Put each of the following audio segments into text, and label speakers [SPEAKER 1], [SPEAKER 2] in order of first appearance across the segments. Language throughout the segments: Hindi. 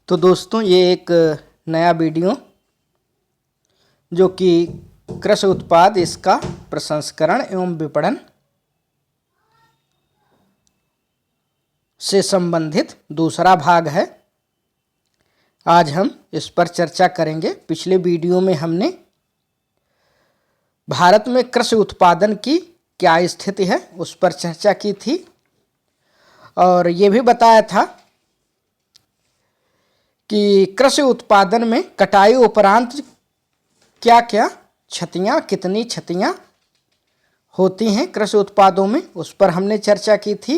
[SPEAKER 1] तो दोस्तों ये एक नया वीडियो जो कि कृषि उत्पाद इसका प्रसंस्करण एवं विपणन से संबंधित दूसरा भाग है। आज हम इस पर चर्चा करेंगे। पिछले वीडियो में हमने भारत में कृषि उत्पादन की क्या स्थिति है उस पर चर्चा की थी और ये भी बताया था कि कृषि उत्पादन में कटाई उपरांत क्या क्या क्षतियाँ, कितनी क्षतियाँ होती हैं कृषि उत्पादों में, उस पर हमने चर्चा की थी।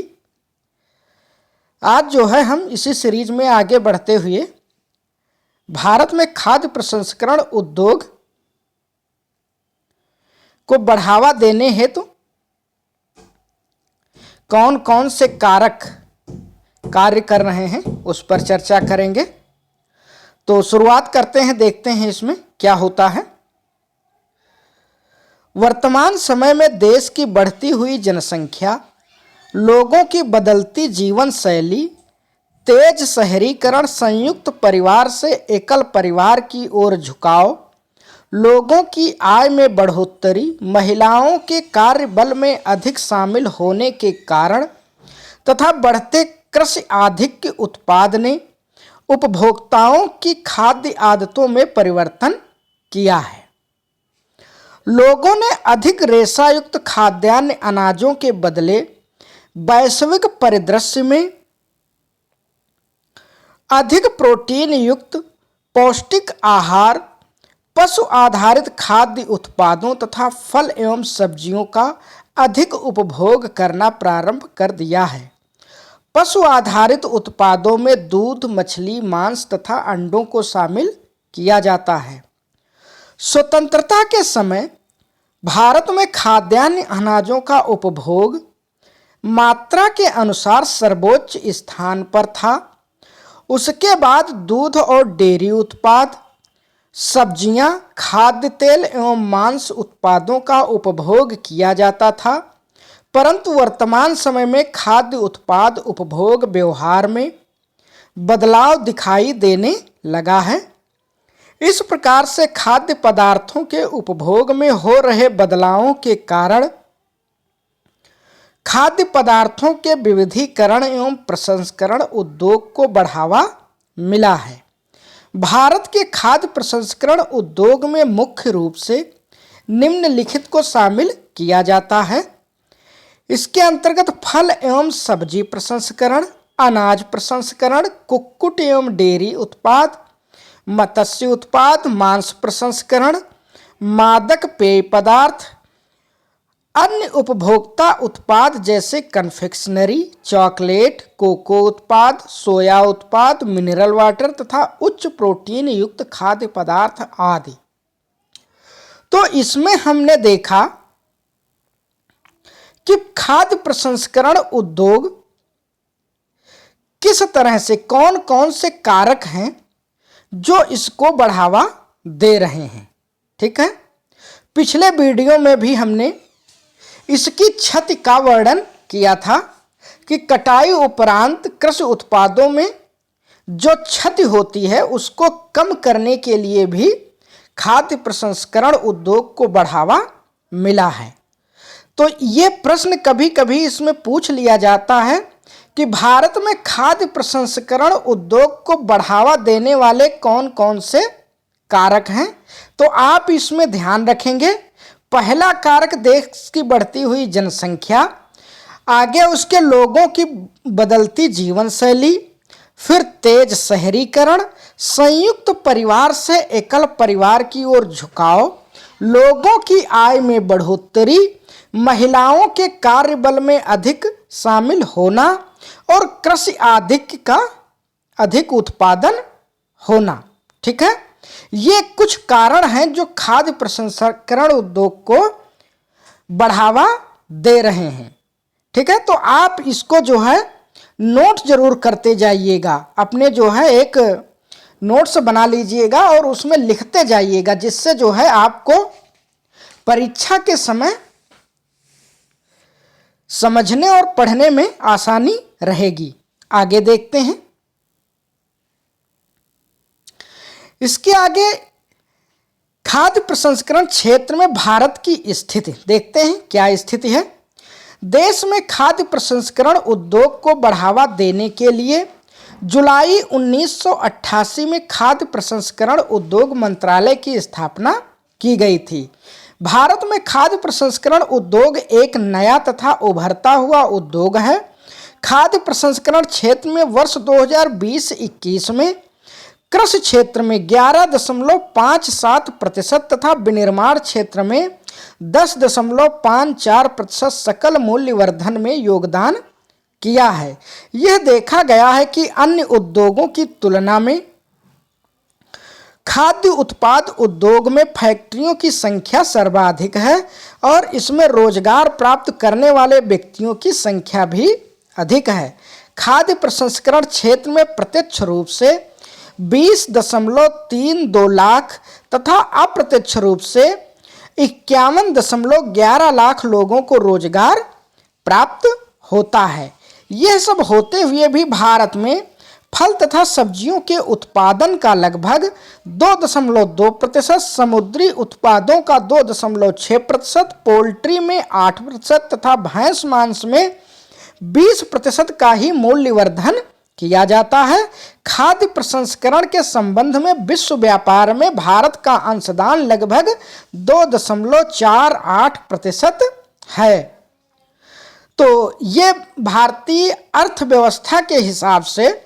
[SPEAKER 1] आज जो है हम इसी सीरीज में आगे बढ़ते हुए भारत में खाद्य प्रसंस्करण उद्योग को बढ़ावा देने हेतु कौन कौन से कारक कार्य कर रहे हैं उस पर चर्चा करेंगे। तो शुरुआत करते हैं, देखते हैं इसमें क्या होता है। वर्तमान समय में देश की बढ़ती हुई जनसंख्या, लोगों की बदलती जीवन शैली, तेज शहरीकरण, संयुक्त परिवार से एकल परिवार की ओर झुकाव, लोगों की आय में बढ़ोतरी, महिलाओं के कार्यबल में अधिक शामिल होने के कारण तथा बढ़ते कृषि आधिक्य उत्पाद ने उपभोक्ताओं की खाद्य आदतों में परिवर्तन किया है। लोगों ने अधिक रेशायुक्त खाद्यान्न अनाजों के बदले वैश्विक परिदृश्य में अधिक प्रोटीन युक्त पौष्टिक आहार, पशु आधारित खाद्य उत्पादों तथा फल एवं सब्जियों का अधिक उपभोग करना प्रारंभ कर दिया है। पशु आधारित उत्पादों में दूध, मछली, मांस तथा अंडों को शामिल किया जाता है। स्वतंत्रता के समय भारत में खाद्यान्न अनाजों का उपभोग मात्रा के अनुसार सर्वोच्च स्थान पर था। उसके बाद दूध और डेयरी उत्पाद, सब्जियां, खाद्य तेल एवं मांस उत्पादों का उपभोग किया जाता था। परंतु वर्तमान समय में खाद्य उत्पाद उपभोग व्यवहार में बदलाव दिखाई देने लगा है। इस प्रकार से खाद्य पदार्थों के उपभोग में हो रहे बदलावों के कारण खाद्य पदार्थों के विविधीकरण एवं प्रसंस्करण उद्योग को बढ़ावा मिला है। भारत के खाद्य प्रसंस्करण उद्योग में मुख्य रूप से निम्नलिखित को शामिल किया जाता है। इसके अंतर्गत फल एवं सब्जी प्रसंस्करण, अनाज प्रसंस्करण, कुक्कुट एवं डेयरी उत्पाद, मत्स्य उत्पाद, मांस प्रसंस्करण, मादक पेय पदार्थ, अन्य उपभोक्ता उत्पाद जैसे कन्फेक्शनरी, चॉकलेट, कोको उत्पाद, सोया उत्पाद, मिनरल वाटर तथा उच्च प्रोटीन युक्त खाद्य पदार्थ आदि। तो इसमें हमने देखा कि खाद्य प्रसंस्करण उद्योग किस तरह से, कौन कौन से कारक हैं जो इसको बढ़ावा दे रहे हैं। ठीक है, पिछले वीडियो में भी हमने इसकी क्षति का वर्णन किया था कि कटाई उपरांत कृषि उत्पादों में जो क्षति होती है उसको कम करने के लिए भी खाद्य प्रसंस्करण उद्योग को बढ़ावा मिला है। तो ये प्रश्न कभी कभी इसमें पूछ लिया जाता है कि भारत में खाद्य प्रसंस्करण उद्योग को बढ़ावा देने वाले कौन कौन से कारक हैं। तो आप इसमें ध्यान रखेंगे, पहला कारक देश की बढ़ती हुई जनसंख्या, आगे उसके लोगों की बदलती जीवन शैली, फिर तेज शहरीकरण, संयुक्त परिवार से एकल परिवार की ओर झुकाव, लोगों की आय में बढ़ोतरी, महिलाओं के कार्यबल में अधिक शामिल होना और कृषि आधिक्य का अधिक उत्पादन होना। ठीक है, ये कुछ कारण हैं जो खाद्य प्रसंस्करण उद्योग को बढ़ावा दे रहे हैं। ठीक है, तो आप इसको जो है नोट जरूर करते जाइएगा, अपने जो है एक नोट्स बना लीजिएगा और उसमें लिखते जाइएगा, जिससे जो है आपको परीक्षा के समय समझने और पढ़ने में आसानी रहेगी। आगे देखते हैं। इसके आगे खाद्य प्रसंस्करण क्षेत्र में भारत की स्थिति देखते हैं, क्या स्थिति है। देश में खाद्य प्रसंस्करण उद्योग को बढ़ावा देने के लिए जुलाई 1988 में खाद्य प्रसंस्करण उद्योग मंत्रालय की स्थापना की गई थी। भारत में खाद्य प्रसंस्करण उद्योग एक नया तथा उभरता हुआ उद्योग है। खाद्य प्रसंस्करण क्षेत्र में वर्ष 2020-21 में कृषि क्षेत्र में 11.57% तथा विनिर्माण क्षेत्र में 10.54% सकल मूल्यवर्धन में योगदान किया है। यह देखा गया है कि अन्य उद्योगों की तुलना में खाद्य उत्पाद उद्योग में फैक्ट्रियों की संख्या सर्वाधिक है और इसमें रोजगार प्राप्त करने वाले व्यक्तियों की संख्या भी अधिक है। खाद्य प्रसंस्करण क्षेत्र में प्रत्यक्ष रूप से 20.32 लाख तथा अप्रत्यक्ष रूप से 51.11 लाख लोगों को रोजगार प्राप्त होता है। यह सब होते हुए भी भारत में फल तथा सब्जियों के उत्पादन का लगभग 2.2%, समुद्री उत्पादों का 2.6%, पोल्ट्री में 8% तथा भैंस मांस में 20% का ही मूल्यवर्धन किया जाता है। खाद्य प्रसंस्करण के संबंध में विश्व व्यापार में भारत का अंशदान लगभग 2.48% है। तो ये भारतीय अर्थव्यवस्था के हिसाब से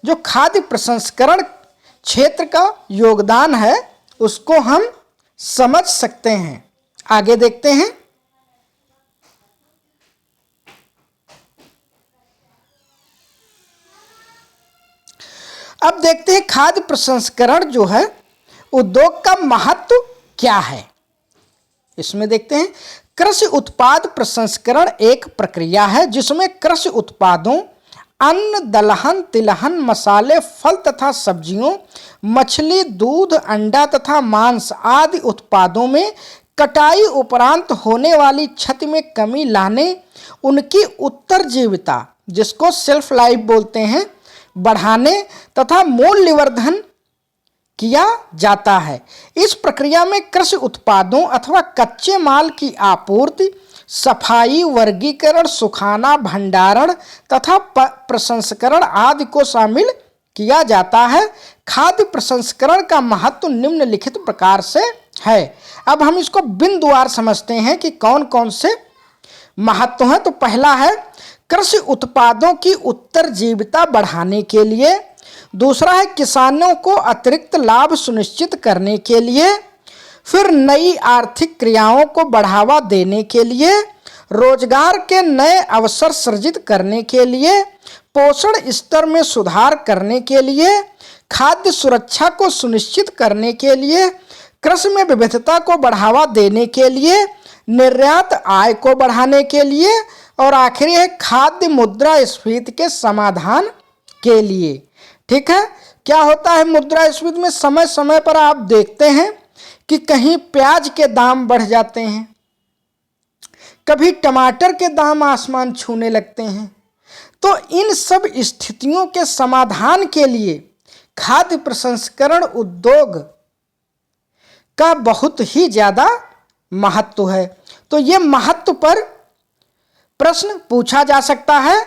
[SPEAKER 1] जो खाद्य प्रसंस्करण क्षेत्र का योगदान है उसको हम समझ सकते हैं। आगे देखते हैं। अब देखते हैं खाद्य प्रसंस्करण जो है उद्योग का महत्व क्या है। इसमें देखते हैं कृषि उत्पाद प्रसंस्करण एक प्रक्रिया है जिसमें कृषि उत्पादों अन्न, दलहन, तिलहन, मसाले, फल तथा सब्जियों, मछली, दूध, अंडा तथा मांस आदि उत्पादों में कटाई उपरांत होने वाली क्षति में कमी लाने, उनकी उत्तरजीविता जिसको सेल्फ लाइफ बोलते हैं बढ़ाने तथा मूल्यवर्धन किया जाता है। इस प्रक्रिया में कृषि उत्पादों अथवा कच्चे माल की आपूर्ति, सफाई, वर्गीकरण, सुखाना, भंडारण तथा प्रसंस्करण आदि को शामिल किया जाता है। खाद्य प्रसंस्करण का महत्व निम्नलिखित प्रकार से है। अब हम इसको बिंदुवार समझते हैं कि कौन कौन से महत्व हैं। तो पहला है कृषि उत्पादों की उत्तरजीविता बढ़ाने के लिए, दूसरा है किसानों को अतिरिक्त लाभ सुनिश्चित करने के लिए, फिर नई आर्थिक क्रियाओं को बढ़ावा देने के लिए, रोजगार के नए अवसर सृजित करने के लिए, पोषण स्तर में सुधार करने के लिए, खाद्य सुरक्षा को सुनिश्चित करने के लिए, कृषि में विविधता को बढ़ावा देने के लिए, निर्यात आय को बढ़ाने के लिए और आखिरी है खाद्य मुद्रास्फीति के समाधान के लिए। ठीक है, क्या होता है मुद्रास्फीति में? समय समय पर आप देखते हैं कि कहीं प्याज के दाम बढ़ जाते हैं, कभी टमाटर के दाम आसमान छूने लगते हैं। तो इन सब स्थितियों के समाधान के लिए खाद्य प्रसंस्करण उद्योग का बहुत ही ज़्यादा महत्व है। तो ये महत्व पर प्रश्न पूछा जा सकता है,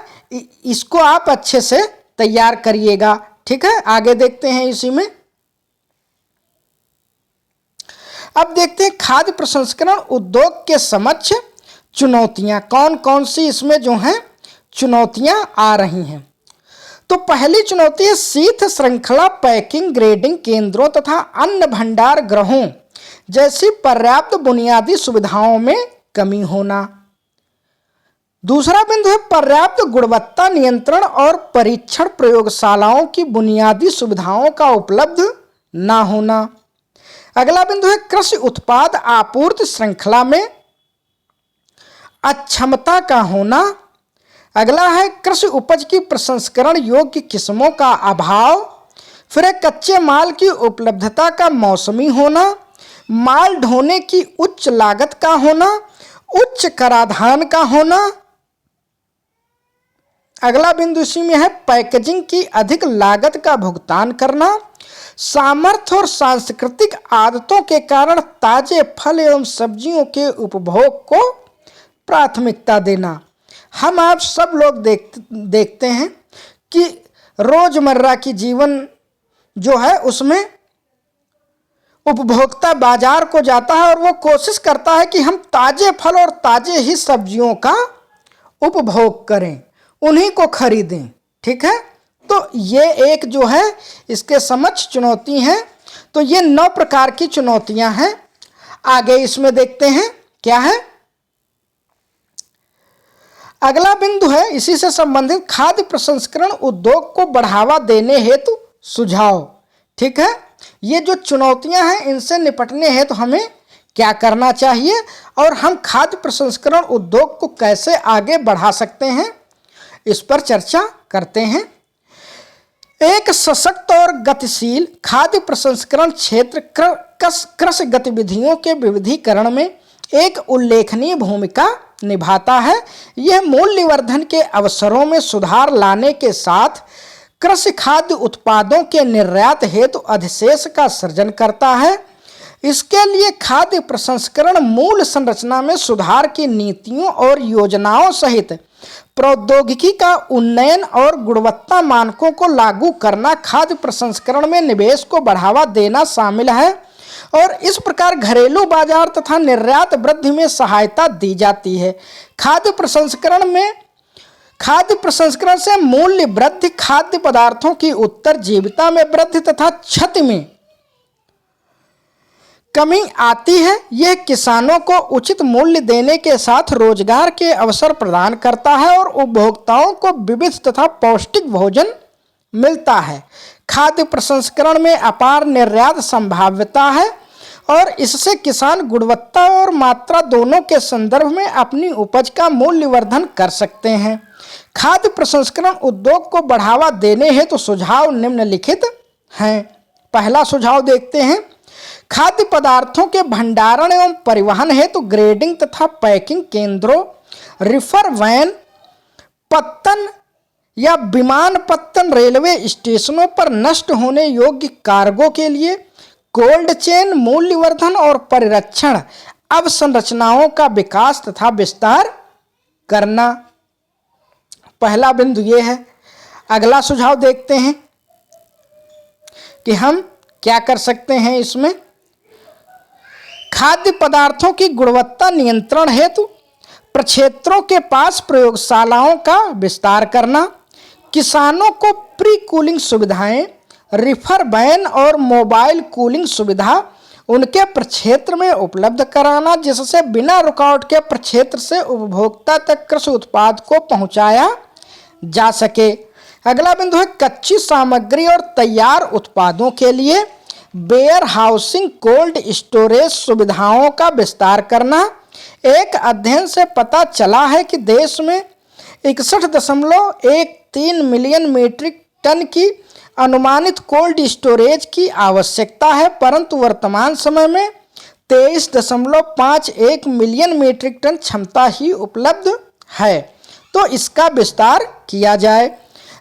[SPEAKER 1] इसको आप अच्छे से तैयार करिएगा। ठीक है, आगे देखते हैं इसी में। अब देखते हैं खाद्य प्रसंस्करण उद्योग के समक्ष चुनौतियां कौन कौन सी इसमें जो हैं चुनौतियां आ रही हैं। तो पहली चुनौती है शीत श्रृंखला, पैकिंग, ग्रेडिंग केंद्रों तथा अन्य भंडार गृहों जैसी पर्याप्त बुनियादी सुविधाओं में कमी होना। दूसरा बिंदु है पर्याप्त गुणवत्ता नियंत्रण और परीक्षण प्रयोगशालाओं की बुनियादी सुविधाओं का उपलब्ध न होना। अगला बिंदु है कृषि उत्पाद आपूर्ति श्रृंखला में अक्षमता का होना। अगला है कृषि उपज की प्रसंस्करण योग्य किस्मों का अभाव। फिर है कच्चे माल की उपलब्धता का मौसमी होना, माल ढोने की उच्च लागत का होना, उच्च कराधान का होना। अगला बिंदु इसी में है पैकेजिंग की अधिक लागत का भुगतान करना, सामर्थ्य और सांस्कृतिक आदतों के कारण ताजे फल एवं सब्जियों के उपभोग को प्राथमिकता देना। हम आप सब लोग देखते हैं कि रोजमर्रा की जीवन जो है उसमें उपभोक्ता बाजार को जाता है और वो कोशिश करता है कि हम ताजे फल और ताजे ही सब्जियों का उपभोग करें, उन्हीं को खरीदें। ठीक है, तो ये एक जो है इसके समक्ष चुनौती है। तो ये 9 प्रकार की चुनौतियां हैं। आगे इसमें देखते हैं क्या है। अगला बिंदु है इसी से संबंधित, खाद्य प्रसंस्करण उद्योग को बढ़ावा देने हेतु सुझाव। ठीक है, ये जो चुनौतियां हैं इनसे निपटने हेतु हमें क्या करना चाहिए और हम खाद्य प्रसंस्करण उद्योग को कैसे आगे बढ़ा सकते हैं, इस पर चर्चा करते हैं। एक सशक्त और गतिशील खाद्य प्रसंस्करण क्षेत्र कृषि गतिविधियों के विविधीकरण में एक उल्लेखनीय भूमिका निभाता है। यह मूल्यवर्धन के अवसरों में सुधार लाने के साथ कृषि खाद्य उत्पादों के निर्यात हेतु अधिशेष का सृजन करता है। इसके लिए खाद्य प्रसंस्करण मूल संरचना में सुधार की नीतियों और योजनाओं सहित प्रौद्योगिकी का उन्नयन और गुणवत्ता मानकों को लागू करना, खाद्य प्रसंस्करण में निवेश को बढ़ावा देना शामिल है और इस प्रकार घरेलू बाजार तथा निर्यात वृद्धि में सहायता दी जाती है। खाद्य प्रसंस्करण से मूल्य वृद्धि, खाद्य पदार्थों की उत्तरजीविता में वृद्धि तथा क्षति में कमी आती है। यह किसानों को उचित मूल्य देने के साथ रोजगार के अवसर प्रदान करता है और उपभोक्ताओं को विविध तथा पौष्टिक भोजन मिलता है। खाद्य प्रसंस्करण में अपार निर्यात संभाव्यता है और इससे किसान गुणवत्ता और मात्रा दोनों के संदर्भ में अपनी उपज का मूल्यवर्धन कर सकते हैं। खाद्य प्रसंस्करण उद्योग को बढ़ावा देने हेतु तो सुझाव निम्नलिखित हैं। पहला सुझाव देखते हैं, खाद्य पदार्थों के भंडारण एवं परिवहन हेतु ग्रेडिंग तथा पैकिंग केंद्रों, रिफर वैन, पत्तन या विमानपत्तन रेलवे स्टेशनों पर नष्ट होने योग्य कार्गो के लिए कोल्ड चेन, मूल्यवर्धन और परिरक्षण अवसंरचनाओं का विकास तथा विस्तार करना। पहला बिंदु ये है। अगला सुझाव देखते हैं कि हम क्या कर सकते हैं इसमें। खाद्य पदार्थों की गुणवत्ता नियंत्रण हेतु प्रक्षेत्रों के पास प्रयोगशालाओं का विस्तार करना, किसानों को प्री कूलिंग सुविधाएं, रिफर वैन और मोबाइल कूलिंग सुविधा उनके प्रक्षेत्र में उपलब्ध कराना, जिससे बिना रुकावट के प्रक्षेत्र से उपभोक्ता तक कृषि उत्पाद को पहुंचाया जा सके। अगला बिंदु है कच्ची सामग्री और तैयार उत्पादों के लिए वेयर हाउसिंग, कोल्ड स्टोरेज सुविधाओं का विस्तार करना। एक अध्ययन से पता चला है कि देश में 61.13 मिलियन मीट्रिक टन की अनुमानित कोल्ड स्टोरेज की आवश्यकता है, परंतु वर्तमान समय में 23.51 मिलियन मीट्रिक टन क्षमता ही उपलब्ध है, तो इसका विस्तार किया जाए।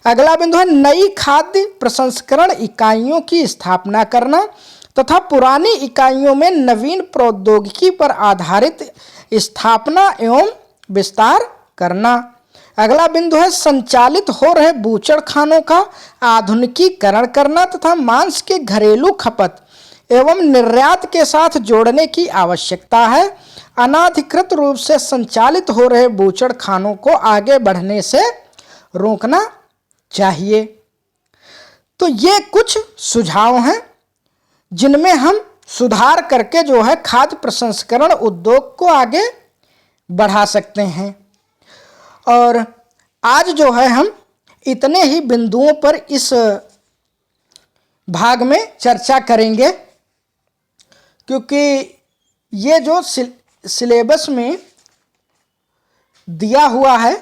[SPEAKER 1] अगला बिंदु है नई खाद्य प्रसंस्करण इकाइयों की स्थापना करना तथा पुरानी इकाइयों में नवीन प्रौद्योगिकी पर आधारित स्थापना एवं विस्तार करना। अगला बिंदु है संचालित हो रहे बूचड़ खानों का आधुनिकीकरण करना तथा मांस के घरेलू खपत एवं निर्यात के साथ जोड़ने की आवश्यकता है। अनाधिकृत रूप से संचालित हो रहे बूचड़ खानों को आगे बढ़ने से रोकना चाहिए। तो ये कुछ सुझाव हैं जिनमें हम सुधार करके जो है खाद्य प्रसंस्करण उद्योग को आगे बढ़ा सकते हैं। और आज जो है हम इतने ही बिंदुओं पर इस भाग में चर्चा करेंगे, क्योंकि ये जो सिलेबस में दिया हुआ है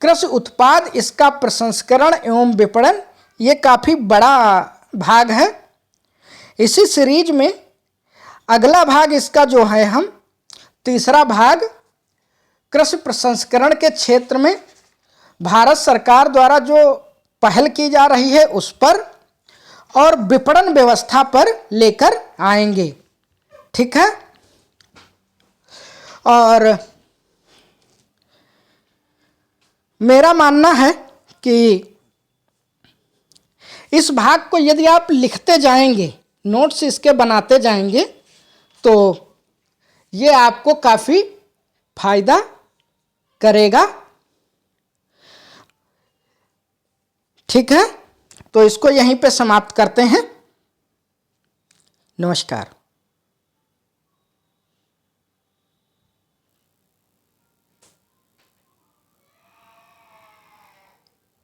[SPEAKER 1] कृषि उत्पाद, इसका प्रसंस्करण एवं विपणन, ये काफ़ी बड़ा भाग है। इसी सीरीज में अगला भाग इसका जो है हम तीसरा भाग कृषि प्रसंस्करण के क्षेत्र में भारत सरकार द्वारा जो पहल की जा रही है उस पर और विपणन व्यवस्था पर लेकर आएंगे। ठीक है। और मेरा मानना है कि इस भाग को यदि आप लिखते जाएंगे, नोट्स इसके बनाते जाएंगे, तो ये आपको काफ़ी फायदा करेगा। ठीक है, तो इसको यहीं पे समाप्त करते हैं। नमस्कार।